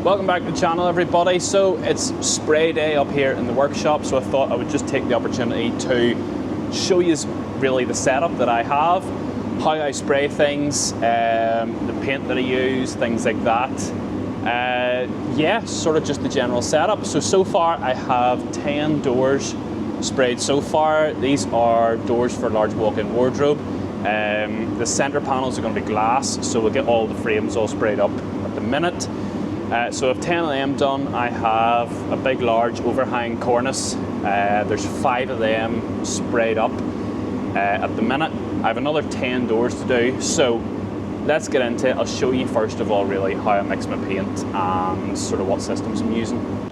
Welcome back to the channel, everybody. So it's spray day up here in the workshop, so I thought I would just take the opportunity to show you really the setup that I have, how I spray things, the paint that I use, things like that. Yeah, sort of just the general setup. So far I have 10 doors sprayed so far. These are doors for a large walk-in wardrobe. The center panels are going to be glass, so we'll get all the frames all sprayed up at the minute. So I have 10 of them done. I have a big large overhang cornice. There's 5 of them sprayed up at the minute. I have another 10 doors to do, so let's get into it. I'll show you first of all really how I mix my paint and sort of what systems I'm using.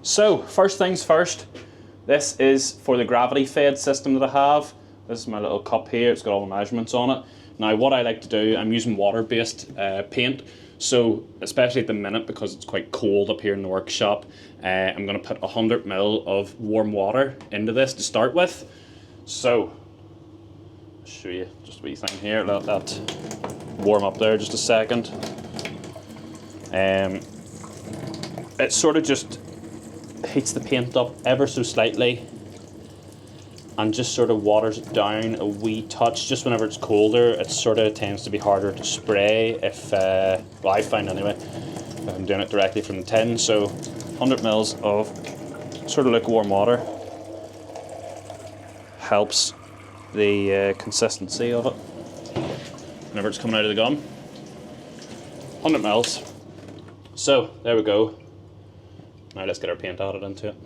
So first things first, this is for the gravity fed system that I have. This is my little cup here, it's got all the measurements on it. Now what I like to do, I'm using water-based paint, so especially at the minute because it's quite cold up here in the workshop, I'm going to put 100 ml of warm water into this to start with. So, I'll show you just a wee thing here, let that warm up there just a second. It sort of just heats the paint up ever so slightly and just sort of waters it down a wee touch. Just whenever it's colder, it sort of tends to be harder to spray if, well I find anyway, if I'm doing it directly from the tin. So 100 mils of sort of lukewarm water helps the consistency of it whenever it's coming out of the gun. 100 mils. So there we go. Now let's get our paint added into it.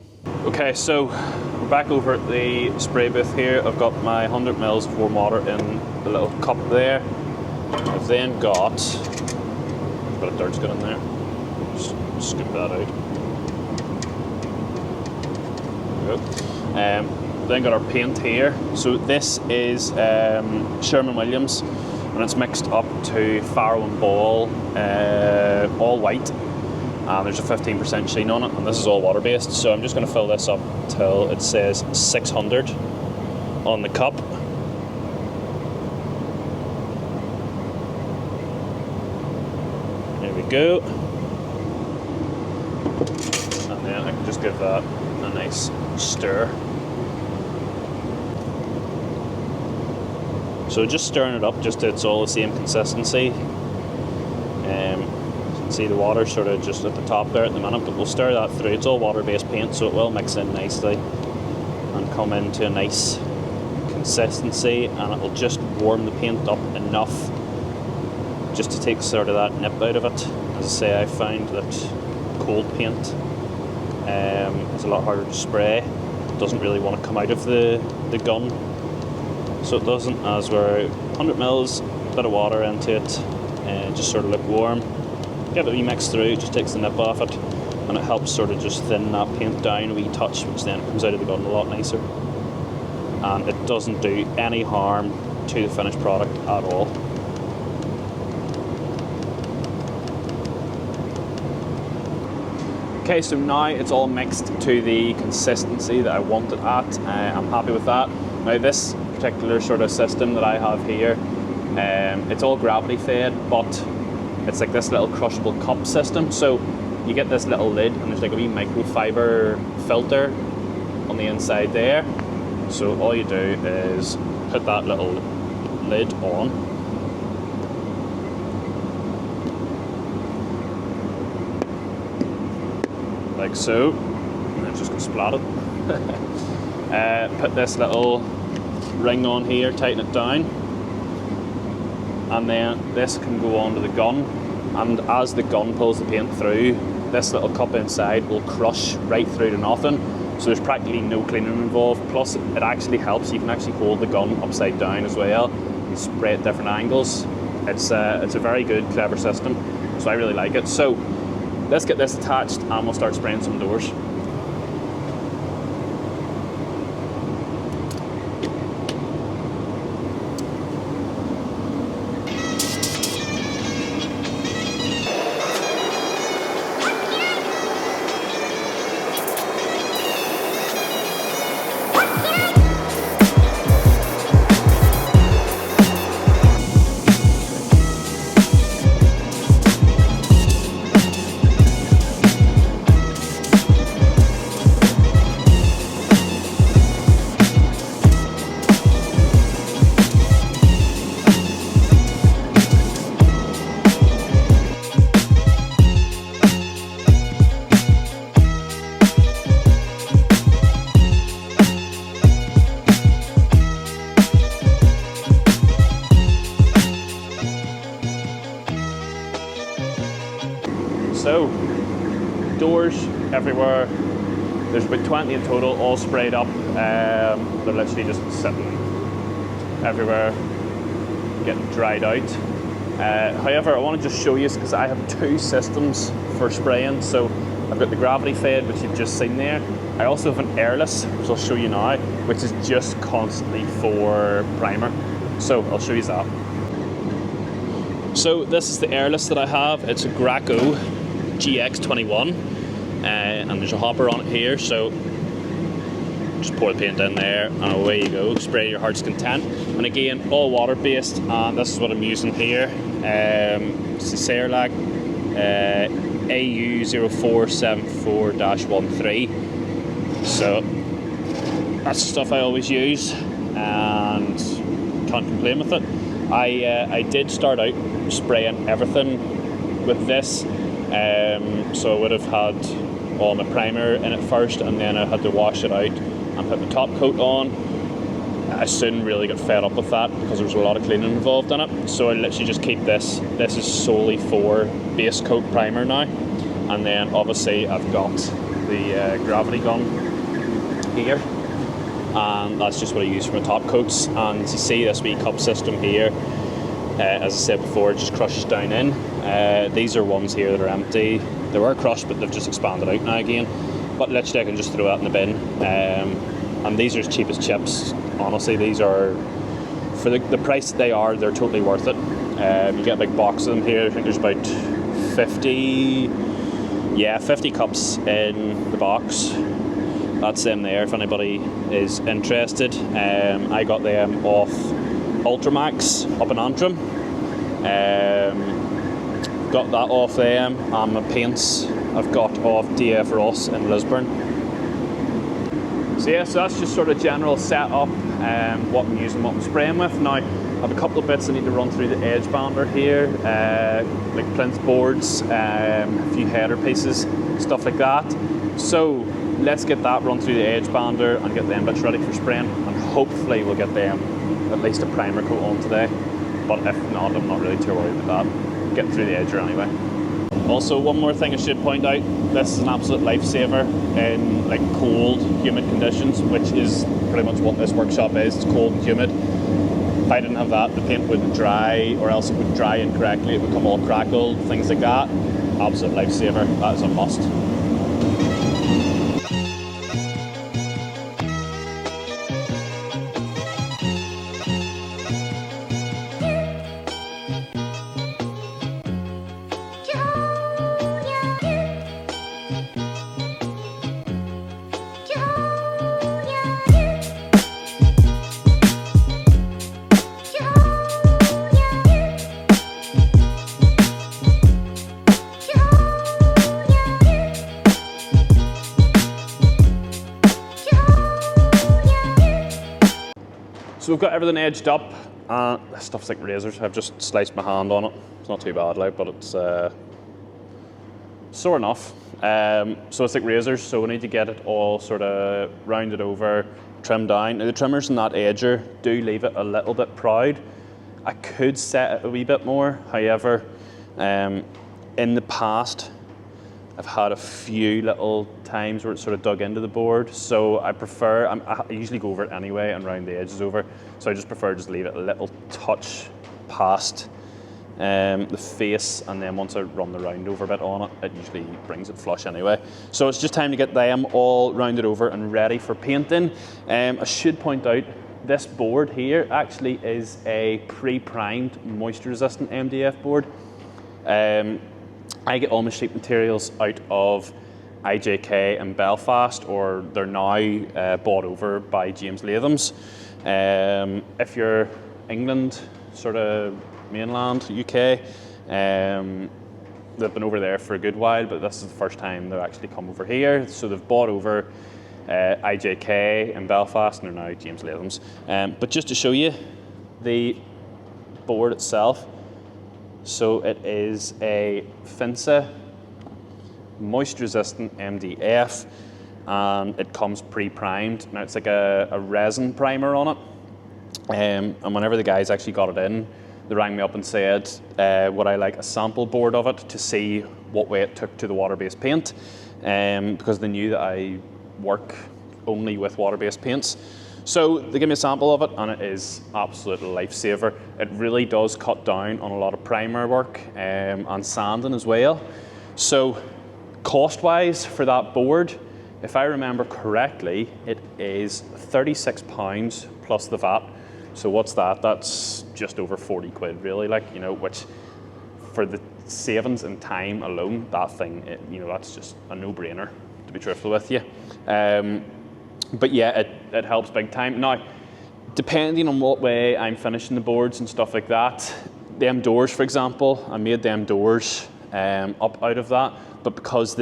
Okay, so we're back over at the spray booth here. I've got my 100 mils of warm water in the little cup there. I've then got a bit of dirt's got in there. Just scoop that out. There we go. Then got our paint here. So this is Sherwin-Williams, and it's mixed up to Faro and Ball, all white. And there's a 15% sheen on it, and this is all water-based. So I'm just going to fill this up till it says 600 on the cup. There we go. And then I can just give that a nice stir. So just stirring it up, just so it's all the same consistency. See the water sort of just at the top there at the minute, but we'll stir that through. It's all water-based paint, so it will mix in nicely and come into a nice consistency, and it will just warm the paint up enough just to take sort of that nip out of it. As I say, I find that cold paint is a lot harder to spray. It doesn't really want to come out of the gun, so it doesn't, as we're 100 mils, a bit of water into it, and just sort of lukewarm. Get it mixed through, it just takes the nip off it, and it helps sort of just thin that paint down a wee touch, which then comes out of the gun a lot nicer. And it doesn't do any harm to the finished product at all. Okay, so now it's all mixed to the consistency that I want it at. I'm happy with that. Now this particular sort of system that I have here, it's all gravity fed, but it's like this little crushable cup system. So you get this little lid, and there's like a wee microfiber filter on the inside there. So all you do is put that little lid on. Like so. And it's just going to splat it. Put this little ring on here, tighten it down. And then this can go onto the gun, and as the gun pulls the paint through, this little cup inside will crush right through to nothing, so there's practically no cleaning involved. Plus it actually helps, you can actually hold the gun upside down as well, you spray at different angles. It's a very good, clever system, so I really like it. So let's get this attached and we'll start spraying some doors. So, doors everywhere. There's about 20 in total, all sprayed up. They're literally just sitting everywhere, getting dried out. However, I want to just show you, because I have two systems for spraying. So I've got the gravity fed, which you've just seen there. I also have an airless, which I'll show you now, which is just constantly for primer. So I'll show you that. So this is the airless that I have. It's a Graco GX21, and there's a hopper on it here. So just pour the paint in there, and away you go. Spray your heart's content. And again, all water based, and this is what I'm using here. It's a Cerelac AU0474-13. So that's the stuff I always use, and can't complain with it. I did start out spraying everything with this, so I would have had all my primer in it first, and then I had to wash it out and put my top coat on. I soon really got fed up with that because there was a lot of cleaning involved in it, so I literally just keep this. This is solely for base coat primer now, and then obviously I've got the gravity gun here, and that's just what I use for my top coats. And you see this wee cup system here, as I said before, it just crushes down in. These are ones here that are empty. They were crushed, but they've just expanded out now again. But literally I can just throw that in the bin. And these are as cheap as chips. Honestly, these are, for the price that they are, they're totally worth it. You get a big box of them here. I think there's about 50 cups in the box. That's them there if anybody is interested. I got them off Ultramax up in Antrim. Got that off them, and my paints I've got off DF Ross in Lisburn. So yeah, so that's just sort of general setup, what I'm using, what I'm spraying with. Now, I have a couple of bits I need to run through the edge bander here, like plinth boards, a few header pieces, stuff like that. So let's get that run through the edge bander and get them bits ready for spraying, and hopefully we'll get them at least a primer coat on today. But if not, I'm not really too worried about that. Getting through the edger anyway. Also, one more thing I should point out, this is an absolute lifesaver in like cold, humid conditions, which is pretty much what this workshop is. It's cold and humid. If I didn't have that, the paint wouldn't dry, or else it would dry incorrectly, it would become all crackled, things like that. Absolute lifesaver, that is a must. So we've got everything edged up, and this stuff's like razors. I've just sliced my hand on it. It's not too bad, like, but it's sore enough. So it's like razors, so we need to get it all sort of rounded over, trimmed down. Now the trimmers in that edger do leave it a little bit proud. I could set it a wee bit more, however, in the past, I've had a few little times where it's sort of dug into the board, so I prefer, I usually go over it anyway and round the edges over, so I just prefer just leave it a little touch past the face, and then once I run the round over bit on it, it usually brings it flush anyway. So it's just time to get them all rounded over and ready for painting. I should point out, this board here actually is a pre-primed moisture resistant MDF board. I get all my sheet materials out of IJK in Belfast, or they're now bought over by James Latham's. If you're England, sort of mainland UK, they've been over there for a good while, but this is the first time they've actually come over here. So they've bought over IJK in Belfast, and they're now James Latham's. But just to show you the board itself, so it is a Finsa moisture resistant MDF, and it comes pre-primed. Now it's like a resin primer on it, and whenever the guys actually got it in, they rang me up and said, would I like a sample board of it to see what way it took to the water-based paint, because they knew that I work only with water-based paints. So they give me a sample of it, and it is absolute lifesaver. It really does cut down on a lot of primer work and sanding as well. So cost-wise for that board, if I remember correctly, it is £36 plus the VAT. So what's that? That's just over 40 quid really, like, you know, which for the savings in time alone, that thing, you know, that's just a no-brainer, to be truthful with you. But yeah, it helps big time. Now, depending on what way I'm finishing the boards and stuff like that, them doors, for example, I made them doors up out of that, but because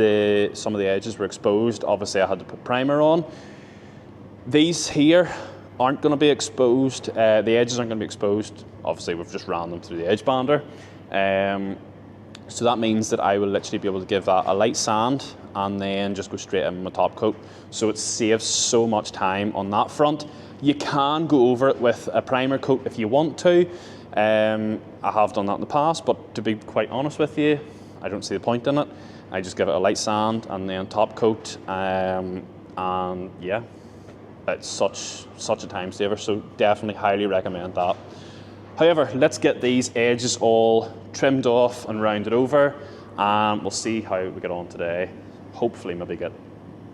some of the edges were exposed, obviously I had to put primer on. These here aren't going to be exposed, the edges aren't going to be exposed. Obviously we've just ran them through the edge bander. So that means that I will literally be able to give that a light sand and then just go straight in my top coat. So it saves so much time on that front. You can go over it with a primer coat if you want to. I have done that in the past, but to be quite honest with you, I don't see the point in it. I just give it a light sand and then top coat, and yeah, it's such a time saver, so definitely highly recommend that. However, let's get these edges all trimmed off and rounded over, and we'll see how we get on today. Hopefully maybe get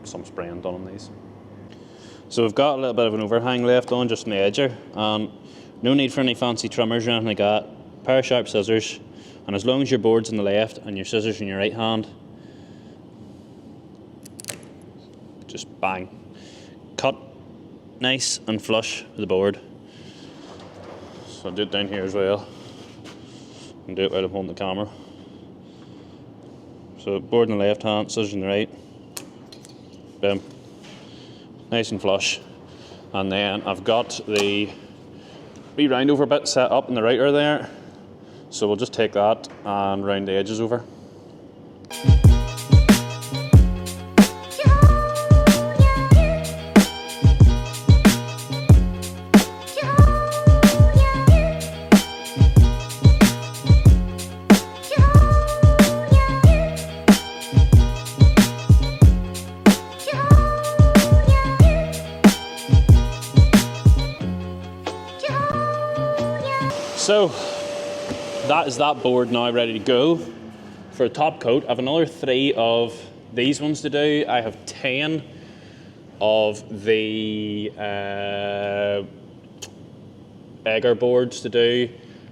some spraying done on these. So we've got a little bit of an overhang left on just on the edger. No need for any fancy trimmers or anything like that. A pair of sharp scissors, and as long as your board's in the left and your scissors in your right hand, just bang. Cut nice and flush with the board. So I'll do it down here as well, and do it while I'm holding the camera. So board in the left hand, scissors in the right. Boom. Nice and flush. And then I've got the wee round over bit set up in the router there. So we'll just take that and round the edges over. So that is that board now ready to go. For a top coat, I have another 3 of these ones to do. I have 10 of the Egger boards to do,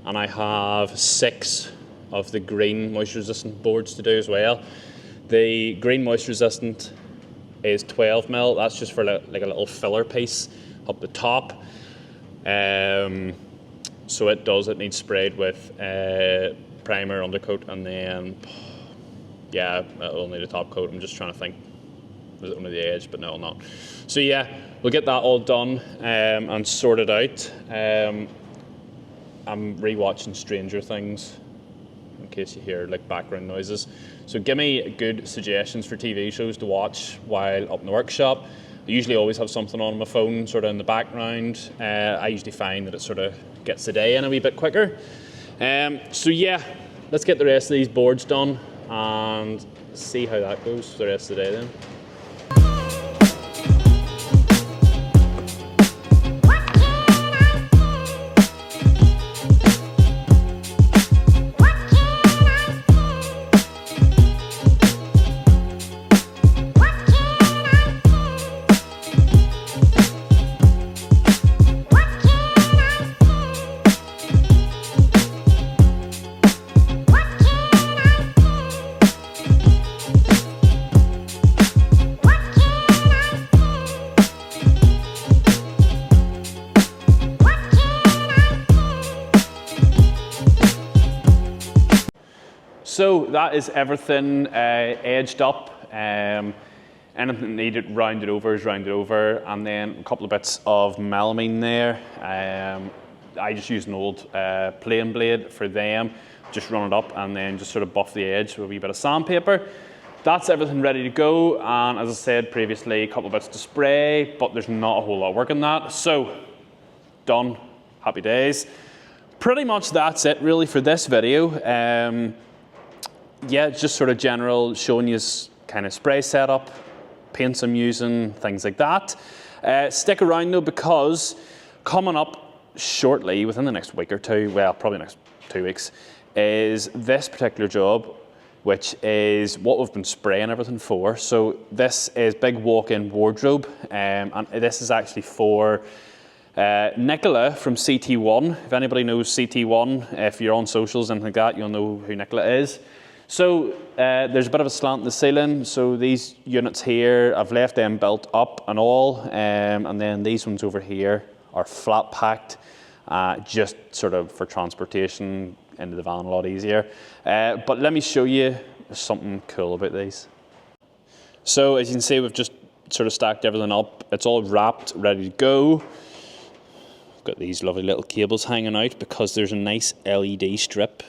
and I have 6 of the green moisture resistant boards to do as well. The green moisture resistant is 12mm. That's just for like a little filler piece up the top. So it needs sprayed with primer, undercoat, and then, yeah, it'll need a top coat. I'm just trying to think, was it only the edge, but no, it'll not. So yeah, we'll get that all done and sorted out. I'm re-watching Stranger Things, in case you hear like background noises. So give me good suggestions for TV shows to watch while up in the workshop. I usually always have something on my phone sort of in the background. I usually find that it sort of gets the day in a wee bit quicker. So yeah, let's get the rest of these boards done and see how that goes for the rest of the day then. So that is everything edged up. Anything needed rounded over is rounded over, and then a couple of bits of melamine there. I just use an old plane blade for them. Just run it up and then just sort of buff the edge with a wee bit of sandpaper. That's everything ready to go, and as I said previously, a couple of bits to spray, but there's not a whole lot of work in that. So, done, happy days. pretty much that's it really for this video. Yeah, just sort of general showing you kind of spray setup, paints I'm using, things like that. Stick around though, because coming up shortly, within the next week or two, well, probably next 2 weeks, is this particular job, which is what we've been spraying everything for. So this is big walk-in wardrobe, and this is actually for Nicola from CT1. If anybody knows CT1, if you're on socials and like that, you'll know who Nicola is. So there's a bit of a slant in the ceiling. So these units here, I've left them built up and all, and then these ones over here are flat packed, just sort of for transportation into the van a lot easier. But let me show you something cool about these. So as you can see, we've just sort of stacked everything up. It's all wrapped, ready to go. Got these lovely little cables hanging out because there's a nice LED strip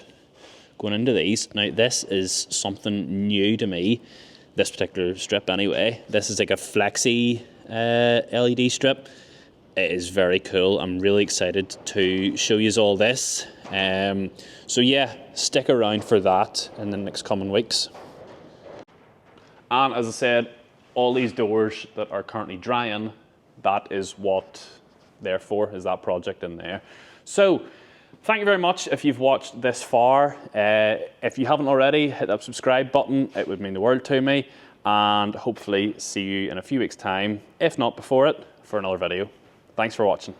going into these. Now this is something new to me, this particular strip anyway. This is like a flexi LED strip. It is very cool. I'm really excited to show you all this. So yeah, stick around for that in the next coming weeks. And as I said, all these doors that are currently drying, that is what they're for, is that project in there. So thank you very much if you've watched this far. If you haven't already, hit that subscribe button. It would mean the world to me. And hopefully see you in a few weeks' time, if not before it, for another video. Thanks for watching.